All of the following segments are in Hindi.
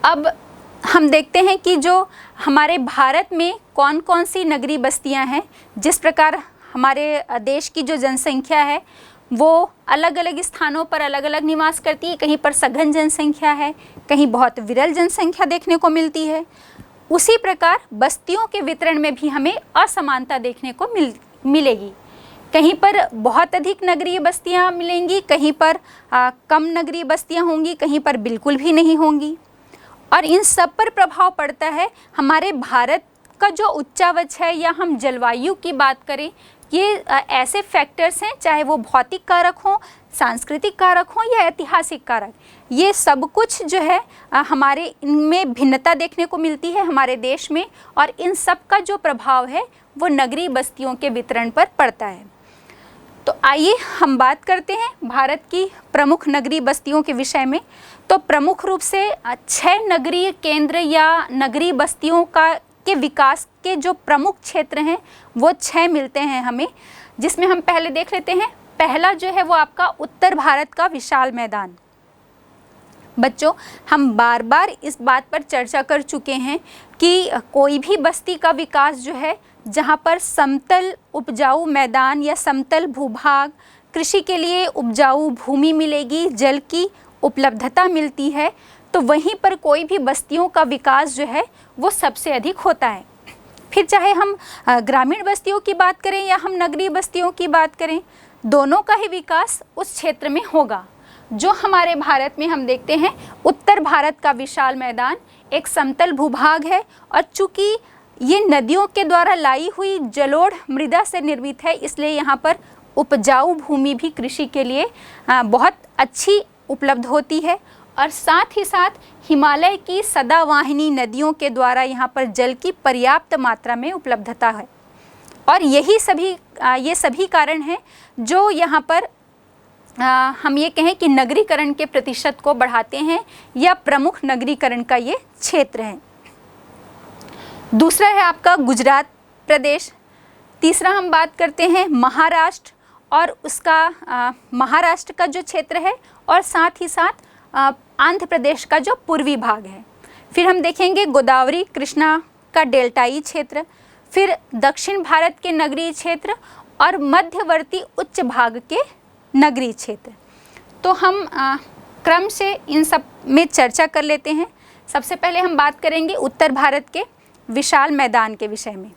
अब हम देखते हैं कि जो हमारे भारत में कौन कौन सी नगरीय बस्तियां हैं। जिस प्रकार हमारे देश की जो जनसंख्या है वो अलग अलग स्थानों पर अलग अलग निवास करती है, कहीं पर सघन जनसंख्या है, कहीं बहुत विरल जनसंख्या देखने को मिलती है। उसी प्रकार बस्तियों के वितरण में भी हमें असमानता देखने को मिलेगी। कहीं पर बहुत अधिक नगरीय बस्तियां मिलेंगी, कहीं पर कम नगरीय बस्तियां होंगी, कहीं पर बिल्कुल भी नहीं होंगी। और इन सब पर प्रभाव पड़ता है हमारे भारत का जो उच्चावच है, या हम जलवायु की बात करें, ये ऐसे फैक्टर्स हैं, चाहे वो भौतिक कारक हों, सांस्कृतिक कारक हों या ऐतिहासिक कारक, ये सब कुछ जो है हमारे इनमें भिन्नता देखने को मिलती है हमारे देश में। और इन सब का जो प्रभाव है वो नगरीय बस्तियों के वितरण पर पड़ता है। तो आइए हम बात करते हैं भारत की प्रमुख नगरीय बस्तियों के विषय में। तो प्रमुख रूप से 6 नगरीय केंद्र या नगरीय बस्तियों के विकास के जो प्रमुख क्षेत्र हैं वो 6 मिलते हैं हमें, जिसमें हम पहले देख लेते हैं। पहला जो है वो आपका उत्तर भारत का विशाल मैदान। बच्चों, हम बार बार इस बात पर चर्चा कर चुके हैं कि कोई भी बस्ती का विकास जो है, जहाँ पर समतल उपजाऊ मैदान या समतल भूभाग, कृषि के लिए उपजाऊ भूमि मिलेगी, जल की उपलब्धता मिलती है, तो वहीं पर कोई भी बस्तियों का विकास जो है वो सबसे अधिक होता है। फिर चाहे हम ग्रामीण बस्तियों की बात करें या हम नगरीय बस्तियों की बात करें, दोनों का ही विकास उस क्षेत्र में होगा। जो हमारे भारत में हम देखते हैं, उत्तर भारत का विशाल मैदान एक समतल भूभाग है, और चूँकि ये नदियों के द्वारा लाई हुई जलोढ़ मृदा से निर्मित है, इसलिए यहाँ पर उपजाऊ भूमि भी कृषि के लिए बहुत अच्छी उपलब्ध होती है। और साथ ही साथ हिमालय की सदावाहिनी नदियों के द्वारा यहाँ पर जल की पर्याप्त मात्रा में उपलब्धता है। और ये सभी कारण हैं जो यहाँ पर हम ये कहें कि नगरीकरण के प्रतिशत को बढ़ाते हैं, या प्रमुख नगरीकरण का ये क्षेत्र है। दूसरा है आपका गुजरात प्रदेश। तीसरा हम बात करते हैं महाराष्ट्र, और उसका महाराष्ट्र का जो क्षेत्र है, और साथ ही साथ आंध्र प्रदेश का जो पूर्वी भाग है। फिर हम देखेंगे गोदावरी कृष्णा का डेल्टाई क्षेत्र, फिर दक्षिण भारत के नगरीय क्षेत्र, और मध्यवर्ती उच्च भाग के नगरीय क्षेत्र। तो हम क्रम से इन सब में चर्चा कर लेते हैं। सबसे पहले हम बात करेंगे उत्तर भारत के विशाल मैदान के विषय में।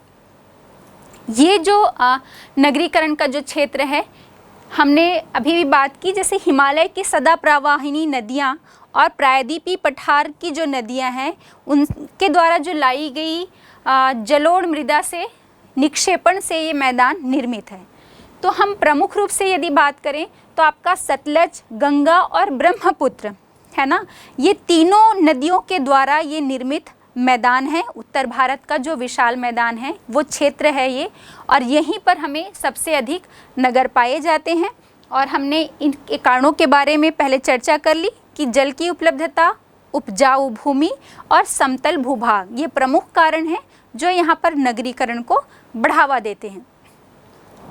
ये जो नगरीकरण का जो क्षेत्र है, हमने अभी भी बात की, जैसे हिमालय की सदा प्रवाहिनी नदियाँ और प्रायद्वीपीय पठार की जो नदियाँ हैं, उनके द्वारा जो लाई गई जलोढ़ मृदा से निक्षेपण से ये मैदान निर्मित है। तो हम प्रमुख रूप से यदि बात करें तो आपका सतलज, गंगा और ब्रह्मपुत्र है ना, ये तीनों नदियों के द्वारा ये निर्मित मैदान है। उत्तर भारत का जो विशाल मैदान है वो क्षेत्र है ये, और यहीं पर हमें सबसे अधिक नगर पाए जाते हैं। और हमने इन कारणों के बारे में पहले चर्चा कर ली कि जल की उपलब्धता, उपजाऊ भूमि और समतल भूभाग, ये प्रमुख कारण हैं जो यहाँ पर नगरीकरण को बढ़ावा देते हैं।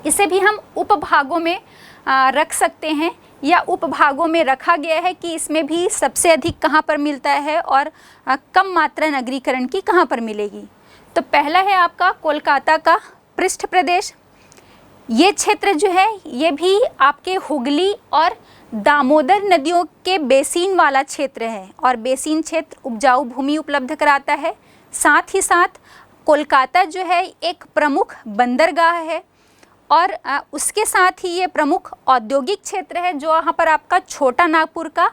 इसे भी हम उपभागों में रख सकते हैं, या उपभागों में रखा गया है कि इसमें भी सबसे अधिक कहाँ पर मिलता है और कम मात्रा नगरीकरण की कहाँ पर मिलेगी। तो पहला है आपका कोलकाता का पृष्ठ प्रदेश। ये क्षेत्र जो है ये भी आपके हुगली और दामोदर नदियों के बेसिन वाला क्षेत्र है, और बेसिन क्षेत्र उपजाऊ भूमि उपलब्ध कराता है। साथ ही साथ कोलकाता जो है एक प्रमुख बंदरगाह है, और उसके साथ ही ये प्रमुख औद्योगिक क्षेत्र है, जो यहाँ पर आपका छोटा नागपुर का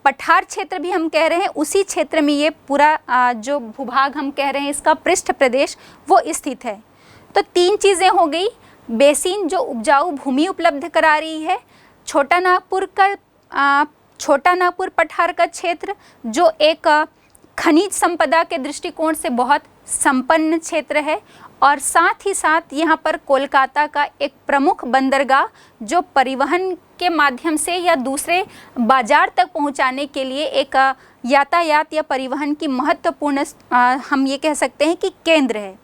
पठार क्षेत्र भी हम कह रहे हैं, उसी क्षेत्र में ये पूरा जो भूभाग हम कह रहे हैं इसका पृष्ठ प्रदेश वो स्थित है। तो 3 चीज़ें हो गई, बेसिन जो उपजाऊ भूमि उपलब्ध करा रही है, छोटा नागपुर पठार का क्षेत्र जो एक खनिज संपदा के दृष्टिकोण से बहुत संपन्न क्षेत्र है, और साथ ही साथ यहाँ पर कोलकाता का एक प्रमुख बंदरगाह जो परिवहन के माध्यम से या दूसरे बाजार तक पहुँचाने के लिए एक यातायात या परिवहन की महत्वपूर्ण हम ये कह सकते हैं कि केंद्र है,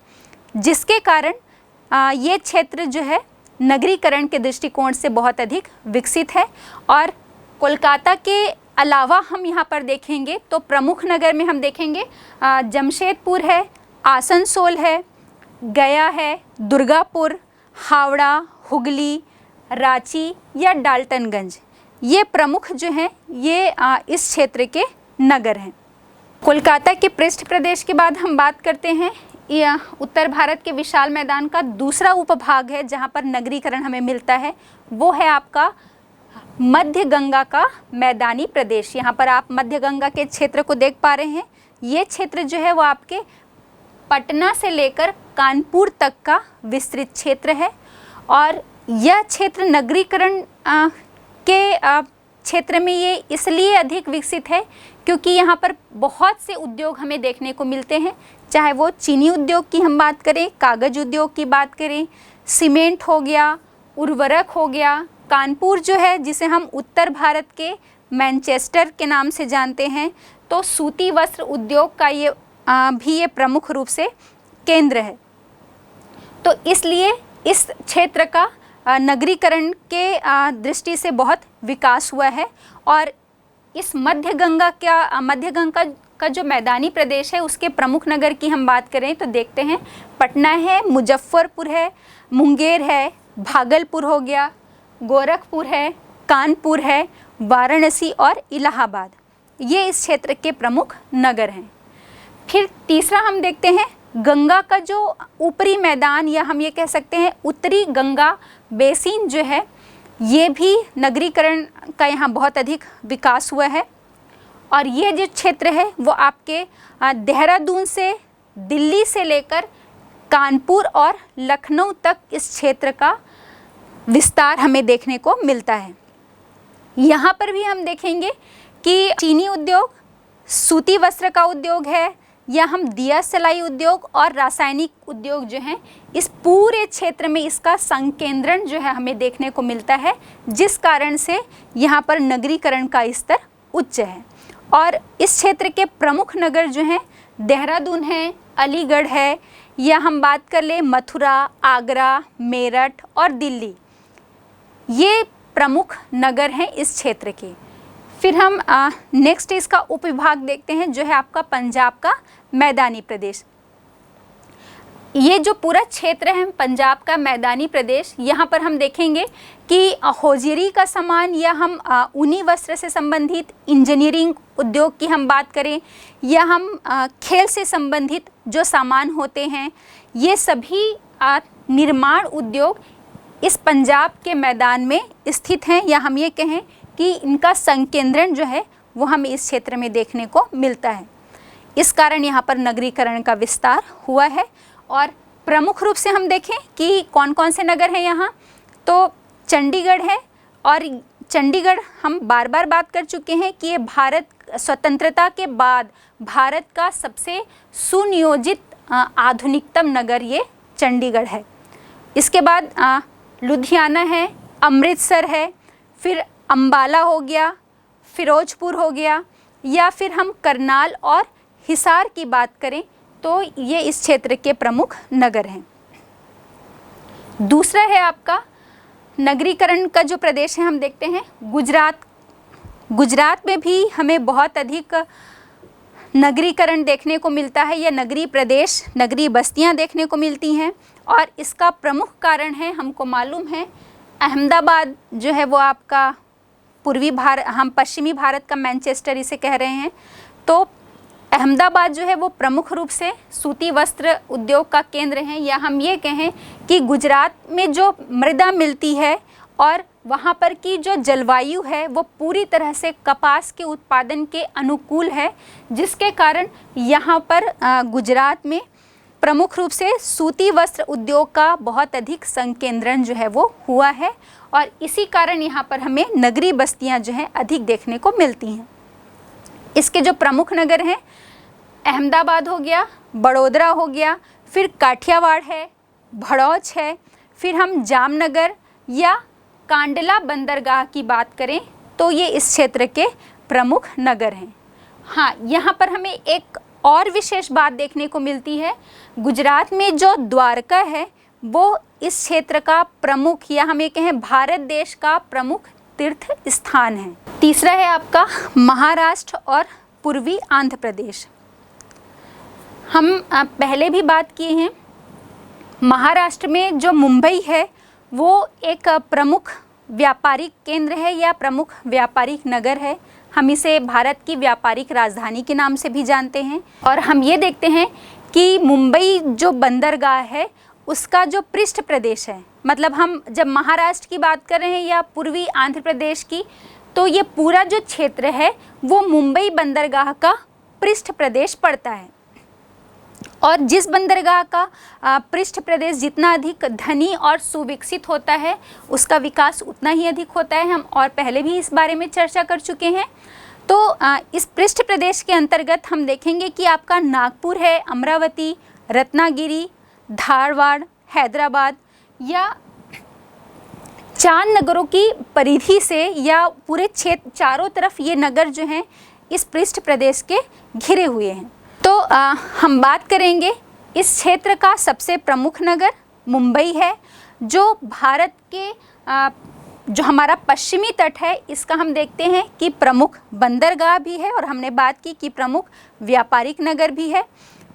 जिसके कारण ये क्षेत्र जो है नगरीकरण के दृष्टिकोण से बहुत अधिक विकसित है। और कोलकाता के अलावा हम यहाँ पर देखेंगे तो प्रमुख नगर में हम देखेंगे जमशेदपुर है, आसनसोल है, गया है, दुर्गापुर, हावड़ा, हुगली, रांची या डाल्टनगंज, ये प्रमुख जो हैं ये इस क्षेत्र के नगर हैं। कोलकाता के पृष्ठ प्रदेश के बाद हम बात करते हैं, यह उत्तर भारत के विशाल मैदान का दूसरा उपभाग है जहाँ पर नगरीकरण हमें मिलता है, वो है आपका मध्य गंगा का मैदानी प्रदेश। यहाँ पर आप मध्य गंगा के क्षेत्र को देख पा रहे हैं। ये क्षेत्र जो है वो आपके पटना से लेकर कानपुर तक का विस्तृत क्षेत्र है और यह क्षेत्र नगरीकरण के क्षेत्र में ये इसलिए अधिक विकसित है क्योंकि यहाँ पर बहुत से उद्योग हमें देखने को मिलते हैं, चाहे वो चीनी उद्योग की हम बात करें, कागज़ उद्योग की बात करें, सीमेंट हो गया, उर्वरक हो गया। कानपुर जो है जिसे हम उत्तर भारत के मैनचेस्टर के नाम से जानते हैं, तो सूती वस्त्र उद्योग का ये भी ये प्रमुख रूप से केंद्र है। तो इसलिए इस क्षेत्र का नगरीकरण के दृष्टि से बहुत विकास हुआ है। और इस मध्य गंगा का जो मैदानी प्रदेश है उसके प्रमुख नगर की हम बात करें तो देखते हैं पटना है, मुजफ्फरपुर है, मुंगेर है, भागलपुर हो गया, गोरखपुर है, कानपुर है, वाराणसी और इलाहाबाद, ये इस क्षेत्र के प्रमुख नगर हैं। फिर तीसरा हम देखते हैं गंगा का जो ऊपरी मैदान या हम ये कह सकते हैं उत्तरी गंगा बेसिन जो है, ये भी नगरीकरण का यहाँ बहुत अधिक विकास हुआ है। और ये जो क्षेत्र है वो आपके देहरादून से, दिल्ली से लेकर कानपुर और लखनऊ तक इस क्षेत्र का विस्तार हमें देखने को मिलता है। यहाँ पर भी हम देखेंगे कि चीनी उद्योग, सूती वस्त्र का उद्योग है, या हम दिया सलाई उद्योग और रासायनिक उद्योग जो हैं, इस पूरे क्षेत्र में इसका संकेंद्रण जो है हमें देखने को मिलता है, जिस कारण से यहाँ पर नगरीकरण का स्तर उच्च है। और इस क्षेत्र के प्रमुख नगर जो हैं देहरादून है, अलीगढ़ है, या हम बात कर ले मथुरा, आगरा, मेरठ और दिल्ली, ये प्रमुख नगर हैं इस क्षेत्र के। फिर हम नेक्स्ट इसका उपविभाग देखते हैं जो है आपका पंजाब का मैदानी प्रदेश। ये जो पूरा क्षेत्र है पंजाब का मैदानी प्रदेश, यहाँ पर हम देखेंगे कि होजियरी का सामान या हम ऊनी वस्त्र से संबंधित, इंजीनियरिंग उद्योग की हम बात करें, या हम खेल से संबंधित जो सामान होते हैं, ये सभी निर्माण उद्योग इस पंजाब के मैदान में स्थित हैं, या हम ये कहें कि इनका संकेंद्रण जो है वो हमें इस क्षेत्र में देखने को मिलता है। इस कारण यहाँ पर नगरीकरण का विस्तार हुआ है। और प्रमुख रूप से हम देखें कि कौन कौन से नगर हैं यहाँ, तो चंडीगढ़ है, और चंडीगढ़ हम बार बार बात कर चुके हैं कि ये भारत स्वतंत्रता के बाद भारत का सबसे सुनियोजित आधुनिकतम नगर ये चंडीगढ़ है। इसके बाद लुधियाना है, अमृतसर है, फिर अंबाला हो गया, फिरोजपुर हो गया, या फिर हम करनाल और हिसार की बात करें तो ये इस क्षेत्र के प्रमुख नगर हैं। दूसरा है आपका नगरीकरण का जो प्रदेश है, हम देखते हैं गुजरात। गुजरात में भी हमें बहुत अधिक नगरीकरण देखने को मिलता है, या नगरीय प्रदेश, नगरीय बस्तियां देखने को मिलती हैं। और इसका प्रमुख कारण है, हमको मालूम है, अहमदाबाद जो है वो आपका पूर्वी भारत, हम पश्चिमी भारत का मैनचेस्टर इसे कह रहे हैं। तो अहमदाबाद जो है वो प्रमुख रूप से सूती वस्त्र उद्योग का केंद्र है, या हम ये कहें कि गुजरात में जो मृदा मिलती है और वहाँ पर की जो जलवायु है वो पूरी तरह से कपास के उत्पादन के अनुकूल है, जिसके कारण यहाँ पर गुजरात में प्रमुख रूप से सूती वस्त्र उद्योग का बहुत अधिक संकेंद्रण जो है वो हुआ है। और इसी कारण यहाँ पर हमें नगरीय बस्तियाँ जो हैं अधिक देखने को मिलती हैं। इसके जो प्रमुख नगर हैं, अहमदाबाद हो गया, बड़ोदरा हो गया, फिर काठियावाड़ है, भड़ौच है, फिर हम जामनगर या कांडला बंदरगाह की बात करें तो ये इस क्षेत्र के प्रमुख नगर हैं। हाँ, यहाँ पर हमें एक और विशेष बात देखने को मिलती है, गुजरात में जो द्वारका है वो इस क्षेत्र का प्रमुख, या हम ये कहें भारत देश का प्रमुख तीर्थ स्थान हैं। तीसरा है आपका महाराष्ट्र और पूर्वी आंध्र प्रदेश। हम पहले भी बात किए हैं, महाराष्ट्र में जो मुंबई है वो एक प्रमुख व्यापारिक केंद्र है या प्रमुख व्यापारिक नगर है। हम इसे भारत की व्यापारिक राजधानी के नाम से भी जानते हैं। और हम ये देखते हैं कि मुंबई जो बंदरगाह है उसका जो पृष्ठ प्रदेश है, मतलब हम जब महाराष्ट्र की बात कर रहे हैं या पूर्वी आंध्र प्रदेश की, तो ये पूरा जो क्षेत्र है वो मुंबई बंदरगाह का पृष्ठ प्रदेश पड़ता है। और जिस बंदरगाह का पृष्ठ प्रदेश जितना अधिक धनी और सुविकसित होता है उसका विकास उतना ही अधिक होता है। हम और पहले भी इस बारे में चर्चा कर चुके हैं। तो इस पृष्ठ प्रदेश के अंतर्गत हम देखेंगे कि आपका नागपुर है, अमरावती, रत्नागिरी, धारवाड़, हैदराबाद या 4 नगरों की परिधि से या पूरे क्षेत्र चारों तरफ ये नगर जो हैं इस पृष्ठ प्रदेश के घिरे हुए हैं। तो हम बात करेंगे इस क्षेत्र का सबसे प्रमुख नगर मुंबई है, जो भारत के जो हमारा पश्चिमी तट है इसका हम देखते हैं कि प्रमुख बंदरगाह भी है और हमने बात की कि प्रमुख व्यापारिक नगर भी है।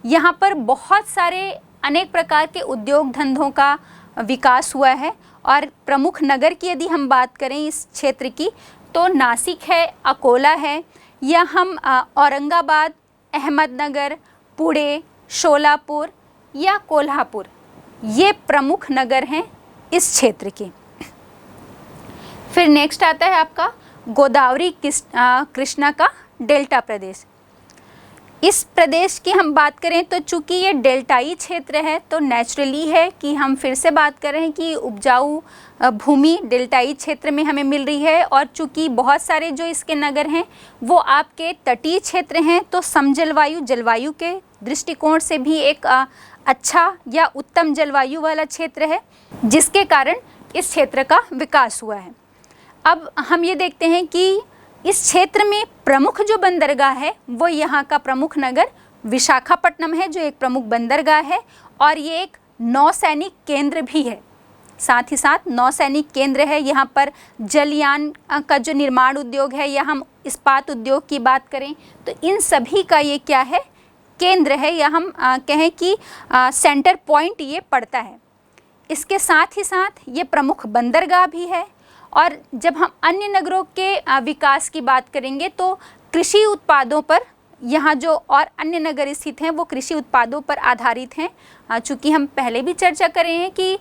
यहाँ पर बहुत सारे अनेक प्रकार के उद्योग धंधों का विकास हुआ है। और प्रमुख नगर की यदि हम बात करें इस क्षेत्र की तो नासिक है, अकोला है, या हम औरंगाबाद, अहमदनगर, पुणे, शोलापुर या कोल्हापुर, ये प्रमुख नगर हैं इस क्षेत्र के। फिर नेक्स्ट आता है आपका गोदावरी कृष्णा का डेल्टा प्रदेश। इस प्रदेश की हम बात करें तो चूँकि ये डेल्टाई क्षेत्र है तो नेचुरली है कि हम फिर से बात कर रहे हैं कि उपजाऊ भूमि डेल्टाई क्षेत्र में हमें मिल रही है। और चूँकि बहुत सारे जो इसके नगर हैं वो आपके तटीय क्षेत्र हैं तो समजलवायु जलवायु के दृष्टिकोण से भी एक अच्छा या उत्तम जलवायु वाला क्षेत्र है, जिसके कारण इस क्षेत्र का विकास हुआ है। अब हम ये देखते हैं कि इस क्षेत्र में प्रमुख जो बंदरगाह है वो यहाँ का प्रमुख नगर विशाखापट्टनम है, जो एक प्रमुख बंदरगाह है और ये एक नौसैनिक केंद्र भी है। साथ ही साथ नौसैनिक केंद्र है। यहाँ पर जलयान का जो निर्माण उद्योग है या हम इस्पात उद्योग की बात करें तो इन सभी का ये क्या है, केंद्र है, या हम कहें कि सेंटर पॉइंट ये पड़ता है। इसके साथ ही साथ ये प्रमुख बंदरगाह भी है। और जब हम अन्य नगरों के विकास की बात करेंगे तो कृषि उत्पादों पर यहाँ जो और अन्य नगर स्थित हैं वो कृषि उत्पादों पर आधारित हैं। चूँकि हम पहले भी चर्चा कर रहे हैं कि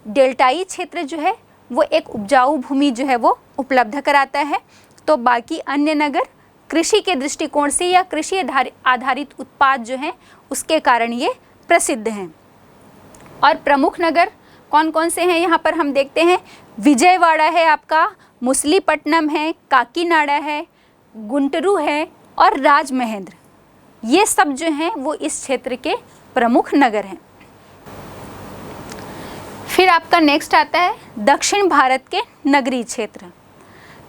डेल्टाई क्षेत्र जो है वो एक उपजाऊ भूमि जो है वो उपलब्ध कराता है, तो बाकी अन्य नगर कृषि के दृष्टिकोण से या कृषि आधारित उत्पाद जो हैं उसके कारण ये प्रसिद्ध हैं। और प्रमुख नगर कौन कौन से हैं यहाँ पर हम देखते हैं, विजयवाड़ा है आपका, मुसलीपट्टनम है, काकीनाडा है, गुंटूरू है और राजमहेंद्र, ये सब जो हैं वो इस क्षेत्र के प्रमुख नगर हैं। फिर आपका नेक्स्ट आता है दक्षिण भारत के नगरीय क्षेत्र।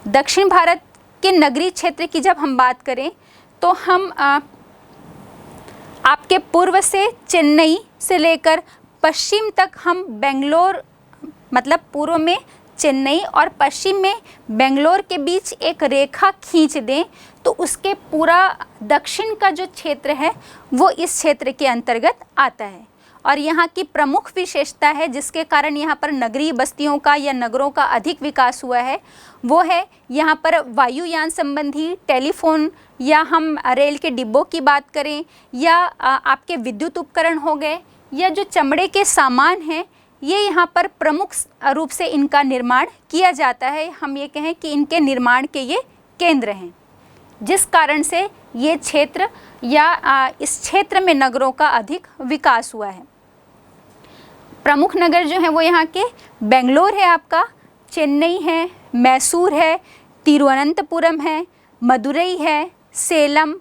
दक्षिण भारत के नगरीय क्षेत्र की जब हम बात करें तो हम आपके पूर्व से चेन्नई से लेकर पश्चिम तक हम बेंगलोर, मतलब पूर्व में चेन्नई और पश्चिम में बेंगलोर के बीच एक रेखा खींच दें तो उसके पूरा दक्षिण का जो क्षेत्र है वो इस क्षेत्र के अंतर्गत आता है। और यहाँ की प्रमुख विशेषता है जिसके कारण यहाँ पर नगरीय बस्तियों का या नगरों का अधिक विकास हुआ है, वो है यहाँ पर वायुयान संबंधी, टेलीफोन, या हम रेल के डिब्बों की बात करें, या आपके विद्युत उपकरण हो गए, या जो चमड़े के सामान हैं, ये यहाँ पर प्रमुख रूप से इनका निर्माण किया जाता है। हम ये कहें कि इनके निर्माण के ये केंद्र हैं, जिस कारण से ये क्षेत्र या इस क्षेत्र में नगरों का अधिक विकास हुआ है। प्रमुख नगर जो हैं वो यहाँ के बेंगलोर है आपका, चेन्नई है, मैसूर है, तिरुवनंतपुरम है, मदुरई है, सेलम,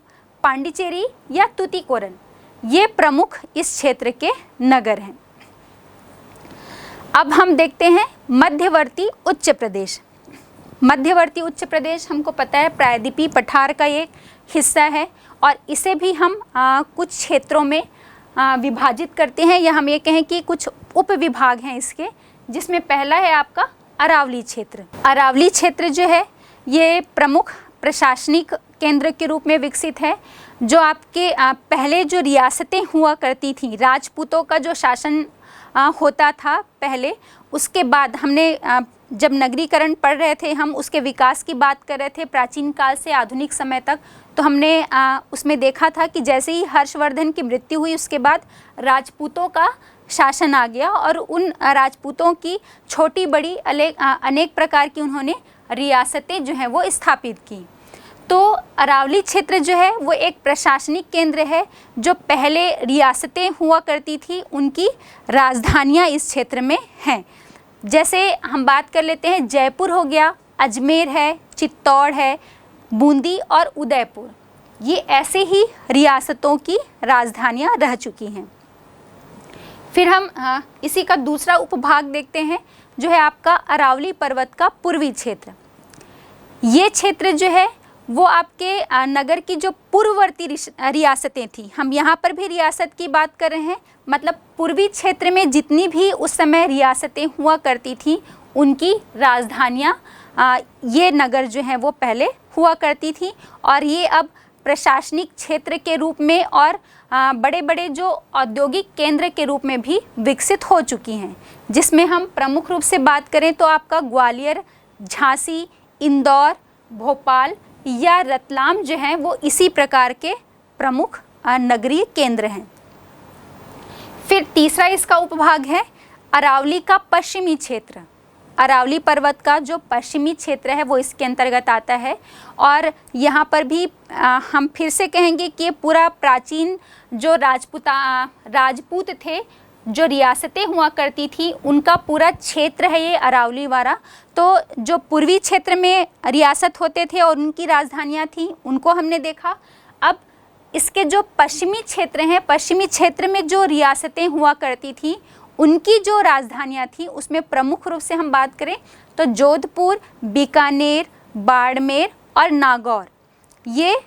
पांडिचेरी या तुतीकोरन, ये प्रमुख इस क्षेत्र के नगर हैं। अब हम देखते हैं मध्यवर्ती उच्च प्रदेश। मध्यवर्ती उच्च प्रदेश हमको पता है प्रायद्वीपीय पठार का एक हिस्सा है और इसे भी हम कुछ क्षेत्रों में विभाजित करते हैं, या हम ये कहें कि कुछ उप विभाग हैं इसके, जिसमें पहला है आपका अरावली क्षेत्र। अरावली क्षेत्र जो है ये प्रमुख प्रशासनिक केंद्र के रूप में विकसित है। जो आपके पहले जो रियासतें हुआ करती थी, राजपूतों का जो शासन होता था पहले, उसके बाद हमने जब नगरीकरण पढ़ रहे थे, हम उसके विकास की बात कर रहे थे प्राचीन काल से आधुनिक समय तक, तो हमने उसमें देखा था कि जैसे ही हर्षवर्धन की मृत्यु हुई उसके बाद राजपूतों का शासन आ गया और उन राजपूतों की छोटी बड़ी अनेक प्रकार की उन्होंने रियासतें जो हैं वो स्थापित की। तो अरावली क्षेत्र जो है वो एक प्रशासनिक केंद्र है। जो पहले रियासतें हुआ करती थी उनकी राजधानियाँ इस क्षेत्र में हैं। जैसे हम बात कर लेते हैं, जयपुर हो गया, अजमेर है, चित्तौड़ है, बूंदी और उदयपुर, ये ऐसे ही रियासतों की राजधानियाँ रह चुकी हैं। फिर हम इसी का दूसरा उपभाग देखते हैं जो है आपका अरावली पर्वत का पूर्वी क्षेत्र। ये क्षेत्र जो है वो आपके नगर की जो पूर्ववर्ती रियासतें थी, हम यहाँ पर भी रियासत की बात कर रहे हैं, मतलब पूर्वी क्षेत्र में जितनी भी उस समय रियासतें हुआ करती थी उनकी राजधानियाँ ये नगर जो हैं वो पहले हुआ करती थी और ये अब प्रशासनिक क्षेत्र के रूप में और बड़े बड़े जो औद्योगिक केंद्र के रूप में भी विकसित हो चुकी हैं। जिसमें हम प्रमुख रूप से बात करें तो आपका ग्वालियर, झांसी, इंदौर, भोपाल या रतलाम जो हैं वो इसी प्रकार के प्रमुख नगरीय केंद्र हैं। फिर तीसरा इसका उपभाग है अरावली का पश्चिमी क्षेत्र। अरावली पर्वत का जो पश्चिमी क्षेत्र है वो इसके अंतर्गत आता है और यहाँ पर भी हम फिर से कहेंगे कि पूरा प्राचीन जो राजपूत थे, जो रियासतें हुआ करती थी, उनका पूरा क्षेत्र है ये अरावली वाला। तो जो पूर्वी क्षेत्र में रियासत होते थे और उनकी राजधानियाँ थीं उनको हमने देखा। अब इसके जो पश्चिमी क्षेत्र हैं, पश्चिमी क्षेत्र में जो रियासतें हुआ करती थी उनकी जो राजधानियाँ थीं उसमें प्रमुख रूप से हम बात करें तो जोधपुर, बीकानेर, बाड़मेर और नागौर, ये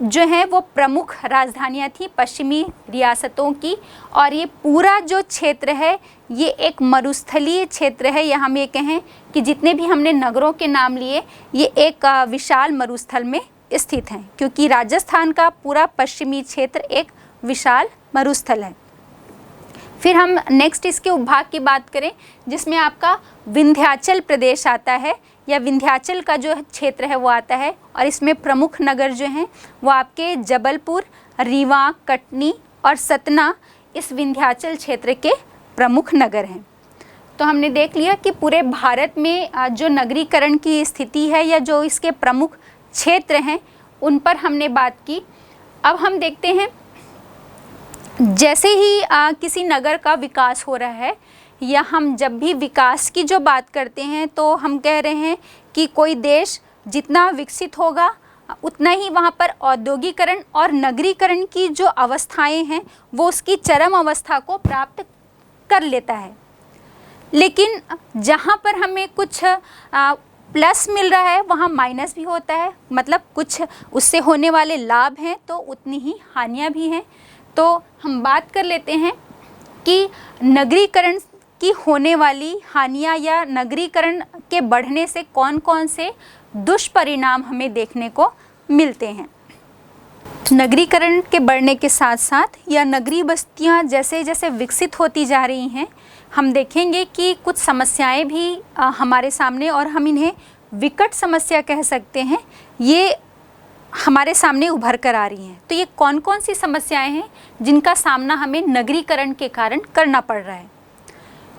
जो हैं वो प्रमुख राजधानियाँ थी पश्चिमी रियासतों की। और ये पूरा जो क्षेत्र है ये एक मरुस्थलीय क्षेत्र है, या हम ये कहें कि जितने भी हमने नगरों के नाम लिए ये एक विशाल मरुस्थल में स्थित हैं, क्योंकि राजस्थान का पूरा पश्चिमी क्षेत्र एक विशाल मरुस्थल है। फिर हम नेक्स्ट इसके उपभाग की बात करें जिसमें आपका विंध्याचल प्रदेश आता है, या विंध्याचल का जो क्षेत्र है वो आता है और इसमें प्रमुख नगर जो हैं वो आपके जबलपुर, रीवा, कटनी और सतना इस विंध्याचल क्षेत्र के प्रमुख नगर हैं। तो हमने देख लिया कि पूरे भारत में जो नगरीकरण की स्थिति है या जो इसके प्रमुख क्षेत्र हैं उन पर हमने बात की। अब हम देखते हैं जैसे ही किसी नगर का विकास हो रहा है या हम जब भी विकास की जो बात करते हैं तो हम कह रहे हैं कि कोई देश जितना विकसित होगा उतना ही वहाँ पर औद्योगिकरण और नगरीकरण की जो अवस्थाएं हैं वो उसकी चरम अवस्था को प्राप्त कर लेता है। लेकिन जहाँ पर हमें कुछ प्लस मिल रहा है वहाँ माइनस भी होता है, मतलब कुछ उससे होने वाले लाभ हैं तो उतनी ही हानियाँ भी हैं। तो हम बात कर लेते हैं कि नगरीकरण की होने वाली हानियाँ या नगरीकरण के बढ़ने से कौन कौन से दुष्परिणाम हमें देखने को मिलते हैं। नगरीकरण के बढ़ने के साथ साथ या नगरीय बस्तियाँ जैसे जैसे विकसित होती जा रही हैं, हम देखेंगे कि कुछ समस्याएं भी हमारे सामने, और हम इन्हें विकट समस्या कह सकते हैं, ये हमारे सामने उभर कर आ रही हैं। तो ये कौन कौन सी समस्याएं हैं जिनका सामना हमें नगरीकरण के कारण करना पड़ रहा है।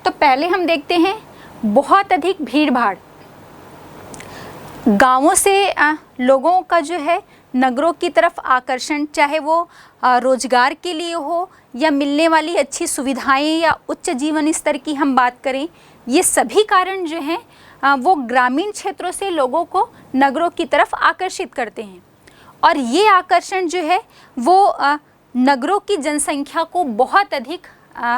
तो पहले हम देखते हैं बहुत अधिक भीड़ भाड़। गांवों से लोगों का जो है नगरों की तरफ आकर्षण, चाहे वो रोजगार के लिए हो या मिलने वाली अच्छी सुविधाएं या उच्च जीवन स्तर की हम बात करें, ये सभी कारण जो हैं वो ग्रामीण क्षेत्रों से लोगों को नगरों की तरफ आकर्षित करते हैं। और ये आकर्षण जो है वो नगरों की जनसंख्या को बहुत अधिक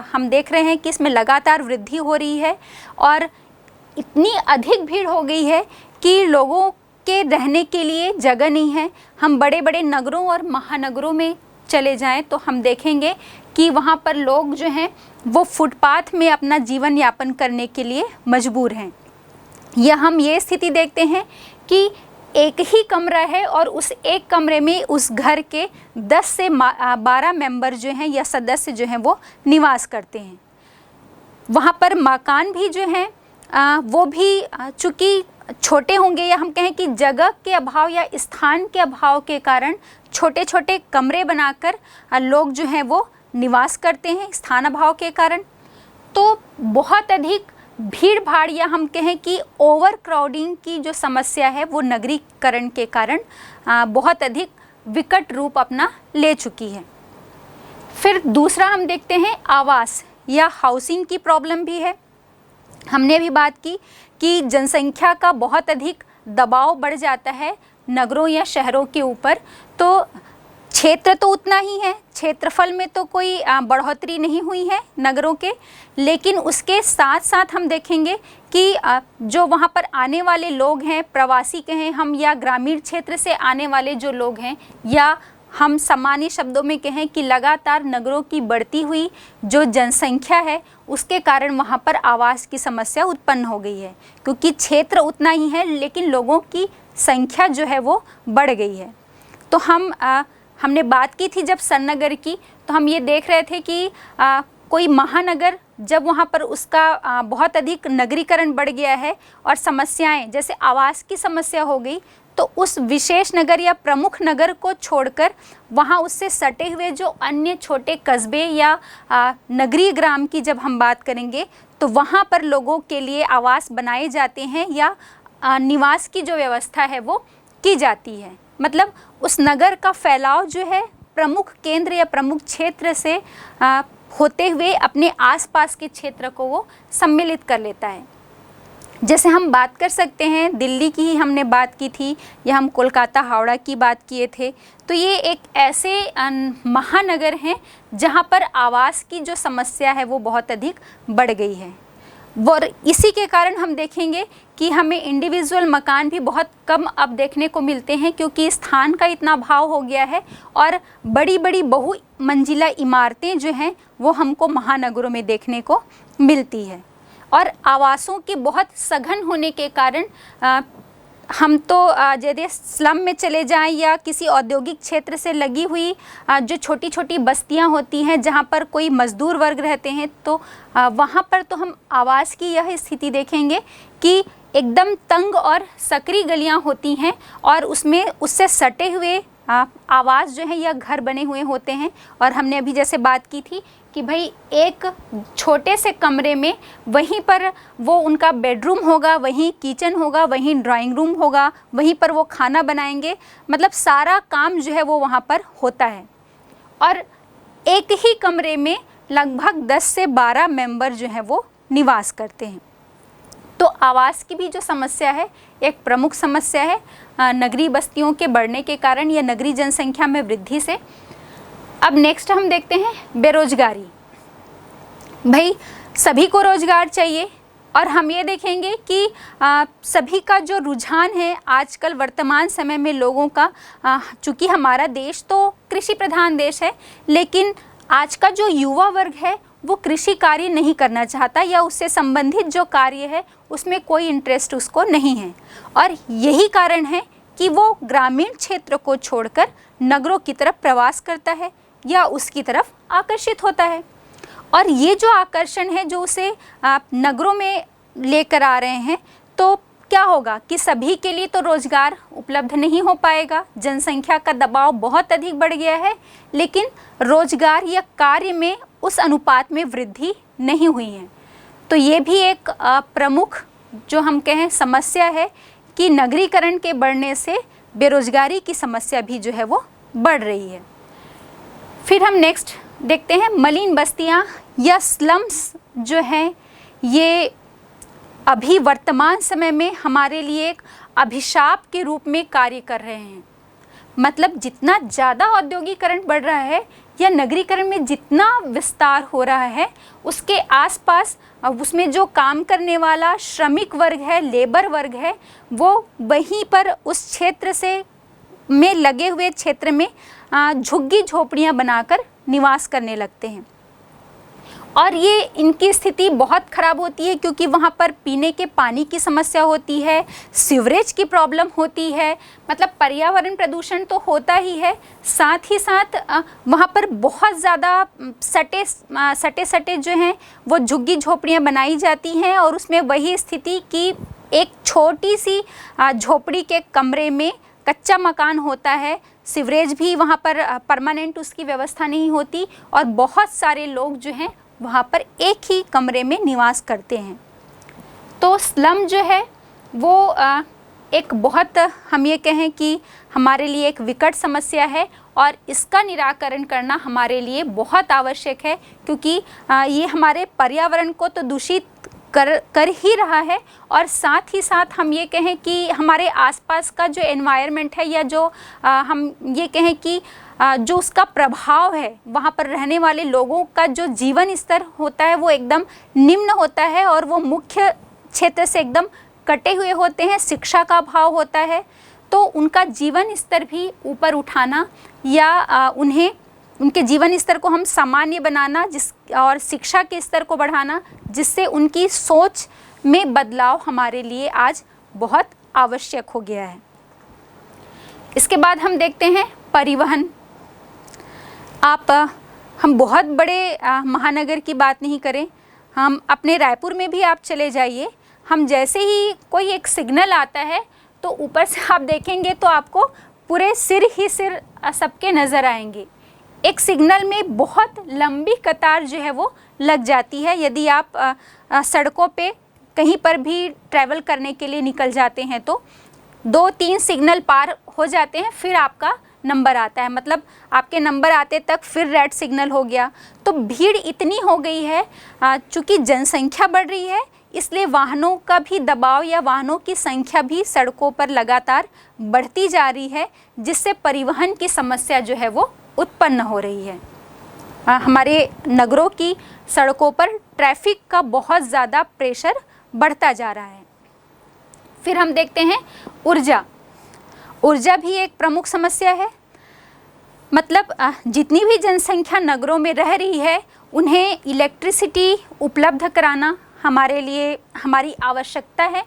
हम देख रहे हैं कि इसमें लगातार वृद्धि हो रही है और इतनी अधिक भीड़ हो गई है कि लोगों के रहने के लिए जगह नहीं है। हम बड़े बड़े नगरों और महानगरों में चले जाएं तो हम देखेंगे कि वहाँ पर लोग जो हैं वो फुटपाथ में अपना जीवन यापन करने के लिए मजबूर हैं। या हम ये स्थिति देखते हैं कि एक ही कमरा है और उस एक कमरे में उस घर के 10 से 12 मेंबर जो हैं या सदस्य जो हैं वो निवास करते हैं। वहाँ पर मकान भी जो हैं वो भी चूँकि छोटे होंगे, या हम कहें कि जगह के अभाव या स्थान के अभाव के कारण छोटे छोटे कमरे बनाकर लोग जो हैं वो निवास करते हैं स्थान अभाव के कारण। तो बहुत अधिक भीड़ भाड़ या हम कहें कि ओवर क्राउडिंग की जो समस्या है वो नगरीकरण के कारण बहुत अधिक विकट रूप अपना ले चुकी है। फिर दूसरा हम देखते हैं आवास या हाउसिंग की प्रॉब्लम भी है। हमने भी बात की कि जनसंख्या का बहुत अधिक दबाव बढ़ जाता है नगरों या शहरों के ऊपर, तो क्षेत्र तो उतना ही है, क्षेत्रफल में तो कोई बढ़ोतरी नहीं हुई है नगरों के, लेकिन उसके साथ साथ हम देखेंगे कि जो वहाँ पर आने वाले लोग हैं, प्रवासी कहें हम या ग्रामीण क्षेत्र से आने वाले जो लोग हैं, या हम सामान्य शब्दों में कहें कि लगातार नगरों की बढ़ती हुई जो जनसंख्या है उसके कारण वहाँ पर आवास की समस्या उत्पन्न हो गई है, क्योंकि क्षेत्र उतना ही है लेकिन लोगों की संख्या जो है वो बढ़ गई है। तो हमने बात की थी जब सन्नगर की, तो हम ये देख रहे थे कि कोई महानगर जब वहाँ पर उसका बहुत अधिक नगरीकरण बढ़ गया है और समस्याएं जैसे आवास की समस्या हो गई, तो उस विशेष नगर या प्रमुख नगर को छोड़कर वहाँ उससे सटे हुए जो अन्य छोटे कस्बे या नगरीय ग्राम की जब हम बात करेंगे तो वहाँ पर लोगों के लिए आवास बनाए जाते हैं या निवास की जो व्यवस्था है वो की जाती है। मतलब उस नगर का फैलाव जो है प्रमुख केंद्र या प्रमुख क्षेत्र से होते हुए अपने आसपास के क्षेत्र को वो सम्मिलित कर लेता है। जैसे हम बात कर सकते हैं दिल्ली की ही हमने बात की थी, या हम कोलकाता हावड़ा की बात किए थे, तो ये एक ऐसे महानगर हैं जहाँ पर आवास की जो समस्या है वो बहुत अधिक बढ़ गई है। और इसी के कारण हम देखेंगे कि हमें इंडिविजुअल मकान भी बहुत कम अब देखने को मिलते हैं, क्योंकि स्थान का इतना अभाव हो गया है और बड़ी बड़ी बहुमंजिला इमारतें जो हैं वो हमको महानगरों में देखने को मिलती है। और आवासों के बहुत सघन होने के कारण हम तो यदि स्लम में चले जाएं या किसी औद्योगिक क्षेत्र से लगी हुई जो छोटी छोटी बस्तियां होती हैं जहां पर कोई मज़दूर वर्ग रहते हैं, तो वहां पर तो हम आवास की यह स्थिति देखेंगे कि एकदम तंग और सकरी गलियां होती हैं और उसमें उससे सटे हुए आवास जो है या घर बने हुए होते हैं। और हमने अभी जैसे बात की थी कि भाई एक छोटे से कमरे में वहीं पर वो उनका बेडरूम होगा, वहीं किचन होगा, वहीं ड्राइंग रूम होगा, वहीं पर वो खाना बनाएंगे, मतलब सारा काम जो है वो वहाँ पर होता है। और एक ही कमरे में लगभग 10 से 12 मेंबर जो है वो निवास करते हैं। तो आवास की भी जो समस्या है एक प्रमुख समस्या है नगरीय बस्तियों के बढ़ने के कारण या नगरीय जनसंख्या में वृद्धि से। अब नेक्स्ट हम देखते हैं बेरोजगारी। भाई सभी को रोजगार चाहिए और हम ये देखेंगे कि सभी का जो रुझान है आजकल वर्तमान समय में लोगों का, चूँकि हमारा देश तो कृषि प्रधान देश है, लेकिन आज का जो युवा वर्ग है वो कृषि कार्य नहीं करना चाहता या उससे संबंधित जो कार्य है उसमें कोई इंटरेस्ट उसको नहीं है। और यही कारण है कि वो ग्रामीण क्षेत्र को छोड़कर नगरों की तरफ प्रवास करता है या उसकी तरफ आकर्षित होता है। और ये जो आकर्षण है जो उसे आप नगरों में लेकर आ रहे हैं, तो क्या होगा कि सभी के लिए तो रोजगार उपलब्ध नहीं हो पाएगा। जनसंख्या का दबाव बहुत अधिक बढ़ गया है, लेकिन रोजगार या कार्य में उस अनुपात में वृद्धि नहीं हुई है। तो ये भी एक प्रमुख जो हम कहें समस्या है कि नगरीकरण के बढ़ने से बेरोजगारी की समस्या भी जो है वो बढ़ रही है। फिर हम नेक्स्ट देखते हैं मलिन बस्तियां या स्लम्स जो हैं, ये अभी वर्तमान समय में हमारे लिए एक अभिशाप के रूप में कार्य कर रहे हैं। मतलब जितना ज़्यादा औद्योगिकरण बढ़ रहा है या नगरीकरण में जितना विस्तार हो रहा है, उसके आसपास उसमें जो काम करने वाला श्रमिक वर्ग है, लेबर वर्ग है, वो वहीं पर उस क्षेत्र से में लगे हुए क्षेत्र में झुग्गी झोपड़ियाँ बनाकर निवास करने लगते हैं। और ये इनकी स्थिति बहुत ख़राब होती है क्योंकि वहाँ पर पीने के पानी की समस्या होती है, सीवरेज की प्रॉब्लम होती है, मतलब पर्यावरण प्रदूषण तो होता ही है, साथ ही साथ वहाँ पर बहुत ज़्यादा सटे जो हैं वो झुग्गी झोपड़ियाँ बनाई जाती हैं और उसमें वही स्थिति कि एक छोटी सी झोपड़ी के कमरे में कच्चा मकान होता है, सीवरेज भी वहाँ पर परमानेंट उसकी व्यवस्था नहीं होती और बहुत सारे लोग जो हैं वहाँ पर एक ही कमरे में निवास करते हैं। तो स्लम जो है वो एक बहुत, हम ये कहें कि हमारे लिए एक विकट समस्या है और इसका निराकरण करना हमारे लिए बहुत आवश्यक है क्योंकि ये हमारे पर्यावरण को तो दूषित कर ही रहा है और साथ ही साथ हम ये कहें कि हमारे आसपास का जो एनवायरनमेंट है या जो हम ये कहें कि जो उसका प्रभाव है, वहाँ पर रहने वाले लोगों का जो जीवन स्तर होता है वो एकदम निम्न होता है और वो मुख्य क्षेत्र से एकदम कटे हुए होते हैं, शिक्षा का अभाव होता है, तो उनका जीवन स्तर भी ऊपर उठाना या उन्हें उनके जीवन स्तर को हम सामान्य बनाना और शिक्षा के स्तर को बढ़ाना, जिससे उनकी सोच में बदलाव हमारे लिए आज बहुत आवश्यक हो गया है। इसके बाद हम देखते हैं परिवहन। हम बहुत बड़े महानगर की बात नहीं करें, हम अपने रायपुर में भी आप चले जाइए, हम जैसे ही कोई एक सिग्नल आता है तो ऊपर से आप देखेंगे तो आपको पूरे सिर सबके नज़र आएंगे। एक सिग्नल में बहुत लंबी कतार जो है वो लग जाती है। यदि आप सड़कों पे कहीं पर भी ट्रैवल करने के लिए निकल जाते हैं तो 2-3 सिग्नल पार हो जाते हैं, फिर आपका नंबर आता है, मतलब आपके नंबर आते तक फिर रेड सिग्नल हो गया। तो भीड़ इतनी हो गई है, चूँकि जनसंख्या बढ़ रही है इसलिए वाहनों का भी दबाव या वाहनों की संख्या भी सड़कों पर लगातार बढ़ती जा रही है, जिससे परिवहन की समस्या जो है वो उत्पन्न हो रही है। हमारे नगरों की सड़कों पर ट्रैफिक का बहुत ज़्यादा प्रेशर बढ़ता जा रहा है। फिर हम देखते हैं ऊर्जा भी एक प्रमुख समस्या है। मतलब जितनी भी जनसंख्या नगरों में रह रही है उन्हें इलेक्ट्रिसिटी उपलब्ध कराना हमारे लिए हमारी आवश्यकता है।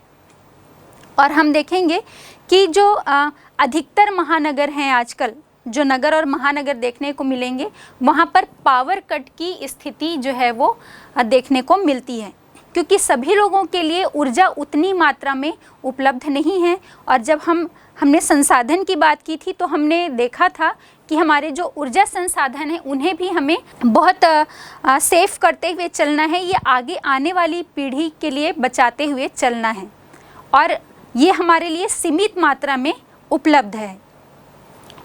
और हम देखेंगे कि जो अधिकतर महानगर हैं आजकल, जो नगर और महानगर देखने को मिलेंगे, वहाँ पर पावर कट की स्थिति जो है वो देखने को मिलती है, क्योंकि सभी लोगों के लिए ऊर्जा उतनी मात्रा में उपलब्ध नहीं है। और जब हमने संसाधन की बात की थी तो हमने देखा था कि हमारे जो ऊर्जा संसाधन हैं उन्हें भी हमें बहुत सेफ करते हुए चलना है, ये आगे आने वाली पीढ़ी के लिए बचाते हुए चलना है और ये हमारे लिए सीमित मात्रा में उपलब्ध है।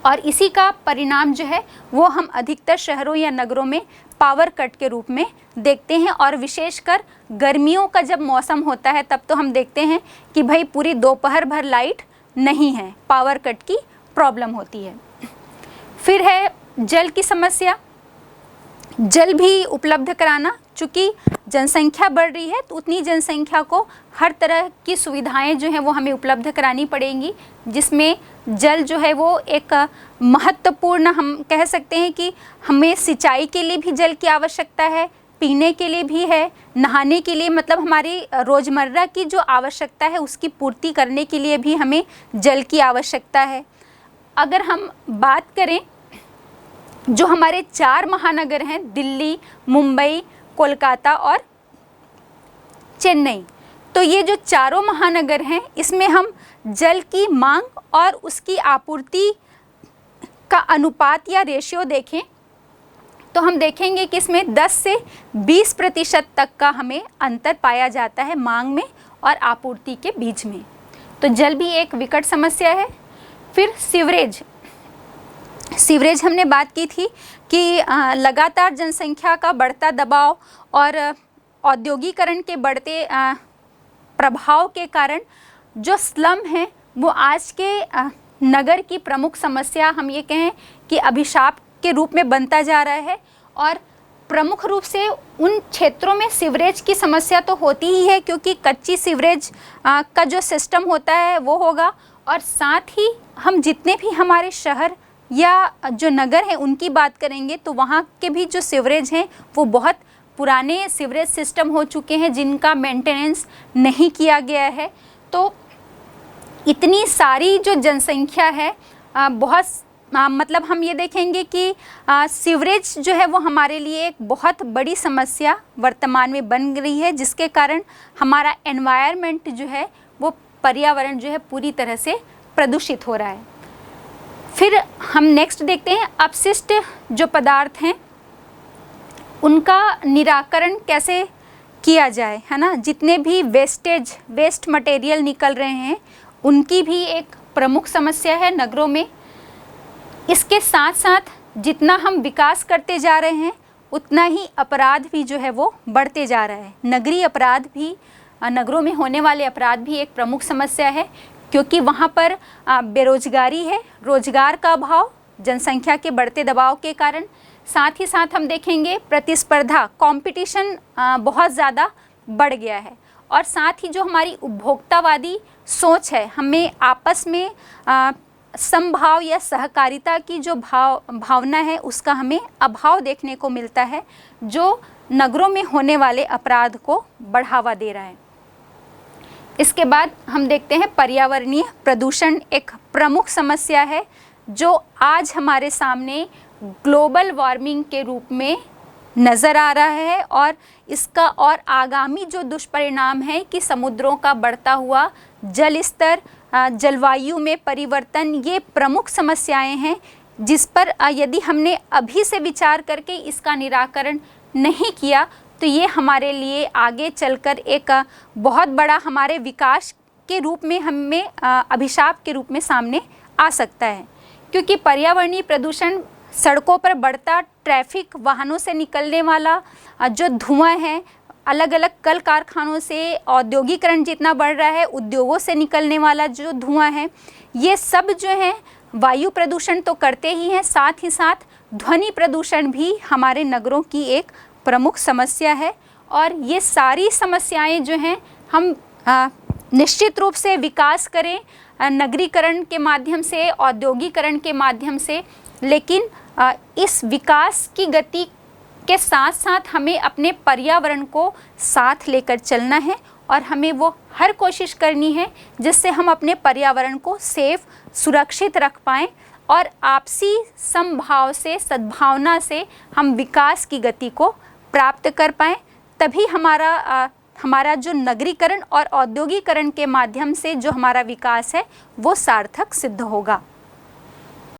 और इसी का परिणाम जो है वो हम अधिकतर शहरों या नगरों में पावर कट के रूप में देखते हैं। और विशेषकर गर्मियों का जब मौसम होता है तब तो हम देखते हैं कि भाई पूरी दोपहर भर लाइट नहीं है, पावर कट की प्रॉब्लम होती है। फिर है जल की समस्या। जल भी उपलब्ध कराना, चूँकि जनसंख्या बढ़ रही है तो उतनी जनसंख्या को हर तरह की सुविधाएं जो हैं वो हमें उपलब्ध करानी पड़ेंगी, जिसमें जल जो है वो एक महत्वपूर्ण, हम कह सकते हैं कि हमें सिंचाई के लिए भी जल की आवश्यकता है, पीने के लिए भी है, नहाने के लिए, मतलब हमारी रोज़मर्रा की जो आवश्यकता है उसकी पूर्ति करने के लिए भी हमें जल की आवश्यकता है। अगर हम बात करें जो हमारे 4 महानगर हैं, दिल्ली, मुंबई, कोलकाता और चेन्नई, तो ये जो चारों महानगर हैं इसमें हम जल की मांग और उसकी आपूर्ति का अनुपात या रेशियो देखें तो हम देखेंगे कि इसमें 10 से 20% तक का हमें अंतर पाया जाता है मांग में और आपूर्ति के बीच में। तो जल भी एक विकट समस्या है। फिर सीवरेज हमने बात की थी कि लगातार जनसंख्या का बढ़ता दबाव और औद्योगिकरण के बढ़ते प्रभाव के कारण जो स्लम है वो आज के नगर की प्रमुख समस्या, हम ये कहें कि अभिशाप के रूप में बनता जा रहा है। और प्रमुख रूप से उन क्षेत्रों में सीवरेज की समस्या तो होती ही है, क्योंकि कच्ची सीवरेज का जो सिस्टम होता है वो होगा, और साथ ही हम जितने भी हमारे शहर या जो नगर हैं उनकी बात करेंगे तो वहाँ के भी जो सीवरेज हैं वो बहुत पुराने सीवरेज सिस्टम हो चुके हैं जिनका मेंटेनेंस नहीं किया गया है। तो इतनी सारी जो जनसंख्या है बहुत मतलब हम ये देखेंगे कि सीवरेज जो है वो हमारे लिए एक बहुत बड़ी समस्या वर्तमान में बन रही है, जिसके कारण हमारा एनवायरनमेंट जो है वो पर्यावरण जो है पूरी तरह से प्रदूषित हो रहा है। फिर हम नेक्स्ट देखते हैं अपशिष्ट जो पदार्थ हैं उनका निराकरण कैसे किया जाए, है ना। जितने भी वेस्ट मटेरियल निकल रहे हैं उनकी भी एक प्रमुख समस्या है नगरों में। इसके साथ साथ जितना हम विकास करते जा रहे हैं उतना ही अपराध भी जो है वो बढ़ते जा रहा है। नगरीय अपराध भी, नगरों में होने वाले अपराध भी एक प्रमुख समस्या है, क्योंकि वहाँ पर बेरोजगारी है, रोजगार का अभाव, जनसंख्या के बढ़ते दबाव के कारण। साथ ही साथ हम देखेंगे प्रतिस्पर्धा, कंपटीशन बहुत ज़्यादा बढ़ गया है। और साथ ही जो हमारी उपभोक्तावादी सोच है, हमें आपस में समभाव या सहकारिता की जो भावना है उसका हमें अभाव देखने को मिलता है, जो नगरों में होने वाले अपराध को बढ़ावा दे रहा है। इसके बाद हम देखते हैं पर्यावरणीय प्रदूषण एक प्रमुख समस्या है जो आज हमारे सामने ग्लोबल वार्मिंग के रूप में नज़र आ रहा है। और इसका और आगामी जो दुष्परिणाम है कि समुद्रों का बढ़ता हुआ जल स्तर, जलवायु में परिवर्तन, ये प्रमुख समस्याएं हैं जिस पर यदि हमने अभी से विचार करके इसका निराकरण नहीं किया तो ये हमारे लिए आगे चलकर एक बहुत बड़ा हमारे विकास के रूप में हमें अभिशाप के रूप में सामने आ सकता है। क्योंकि पर्यावरणीय प्रदूषण, सड़कों पर बढ़ता ट्रैफिक, वाहनों से निकलने वाला जो धुआं है, अलग अलग कल कारखानों से औद्योगिकरण जितना बढ़ रहा है, उद्योगों से निकलने वाला जो धुआं है, ये सब जो है वायु प्रदूषण तो करते ही हैं, साथ ही साथ ध्वनि प्रदूषण भी हमारे नगरों की एक प्रमुख समस्या है। और ये सारी समस्याएं जो हैं हम निश्चित रूप से विकास करें नगरीकरण के माध्यम से, औद्योगिकरण के माध्यम से, लेकिन इस विकास की गति के साथ साथ हमें अपने पर्यावरण को साथ लेकर चलना है और हमें वो हर कोशिश करनी है जिससे हम अपने पर्यावरण को सेफ, सुरक्षित रख पाएँ और आपसी समभाव से, सद्भावना से हम विकास की गति को प्राप्त कर पाएँ। तभी हमारा जो नगरीकरण और औद्योगिकरण के माध्यम से जो हमारा विकास है वो सार्थक सिद्ध होगा।